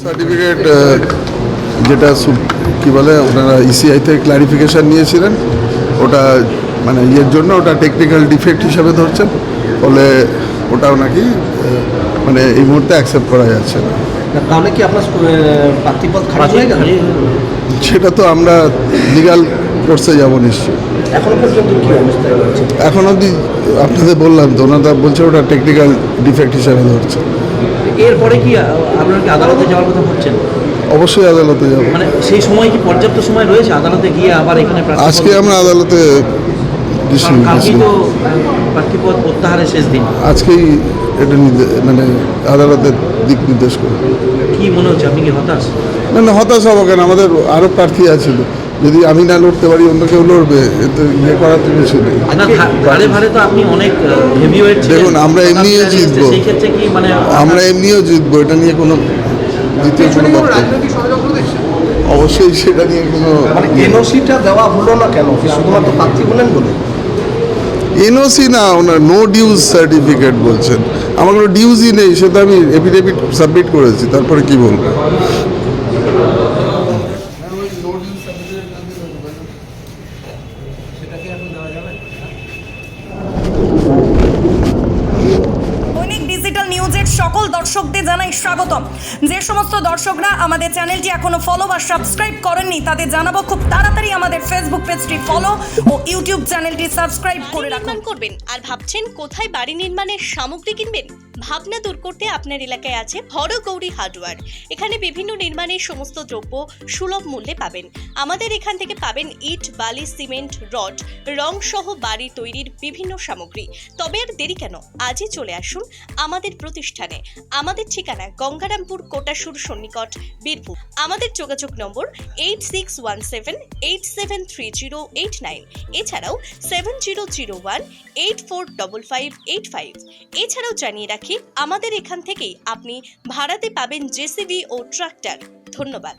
Certificate যেটা কি বলে ওনারা ইসিআই থেকে ক্লারিফিকেশান নিয়েছিলেন, ওটা মানে ইয়ের জন্য ওটা টেকনিক্যাল ডিফেক্ট হিসাবে ধরছেন, ফলে ওটাও নাকি মানে এই মুহূর্তে অ্যাকসেপ্ট করা যাচ্ছে না। তাহলে কি আপনার প্রার্থীপদ খারাপ হয়ে গেল? সেটা তো আমরা লিগাল কোর্সে যাবো নিশ্চয়ই। এখনো পর্যন্ত কি অবস্থায় রয়েছে? এখন অবধি আপনাদের বললাম তো, ওনারা বলছে ওটা টেকনিক্যাল ডিফেক্ট হিসাবে ধরছে। এরপরে কি আপনার কি আদালতে যাওয়ার কথা ভাবছেন? অবশ্যই আদালতে যাব। মানে সেই সময় কি পর্যাপ্ত সময় রয়েছে আদালতে গিয়ে আবার এখানে? আজকে আমরা আদালতে প্রার্থীপদ প্রত্যাহারের শেষ দিন, আজকেই এটা মানে আদালতের দিক নির্দেশ করে। কি মনে হচ্ছে, আপনি কি হতাশ? না, হতাশ হবো কেন, আমাদের আরও প্রার্থী আছে। যদি আমি না লড়তে পারি অন্য কেউ লড়বে, এতে ইয়ে করার তো কিছু নেই। ভারে তো আপনি অনেক হেভিওয়েট ছিলেন। দেখুন, আমরা এমনিও জিতবো, সেই ক্ষেত্রে কি মানে আমরা এমনিও জিতবো, এটা নিয়ে কোনো দ্বিতীয় কোনো অবশ্যই সেটা নিয়ে কোনো এনওসিটা দেওয়া হলো না কেন? শুধুমাত্র প্রার্থী বলেন বলে? এনওসি না, ওনার নো ডিউজ সার্টিফিকেট বলছেন। আমার কোনো ডিউজই নেই, সে তো আমি এফিডেভিট সাবমিট করেছি, তারপরে কি বলবো? ডিজিটাল নিউজের সকল দর্শকদের জানাই স্বাগতম। যে সমস্ত দর্শকরা আমাদের চ্যানেলটি এখনো ফলো বা সাবস্ক্রাইব করেননি, তাদের জানাবো খুব তাড়াতাড়ি আমাদের ফেসবুক পেজটি ফলো ও ইউটিউব চ্যানেলটি সাবস্ক্রাইব করে রাখুন। করবেন আর ভাবছেন কোথায় বাড়ি নির্মাণের সামগ্রী কিনবেন? ভাবনা দূর করতে আপনার এলাকায় আছে হরগৌরী হার্ডওয়্যার। এখানে বিভিন্ন নির্মাণের সমস্ত দ্রব্য সুলভ মূল্যে পাবেন। আমাদের এখান থেকে পাবেন ইট, বালি, সিমেন্ট, রড, রং সহ বাড়ি তৈরির বিভিন্ন সামগ্রী। তবে আর দেরি কেন, আজই চলে আসুন আমাদের প্রতিষ্ঠানে। আমাদের ঠিকানা গঙ্গারামপুর, কোটাসুর সন্নিকট, বীরভূম। আমাদের যোগাযোগ নম্বর 8617873089, এছাড়াও 7001845585। এছাড়াও জানিয়ে রাখি, আমাদের এখান থেকেই আপনি ভাড়াতে পাবেন জেসিবি ও ট্রাক্টর। ধন্যবাদ।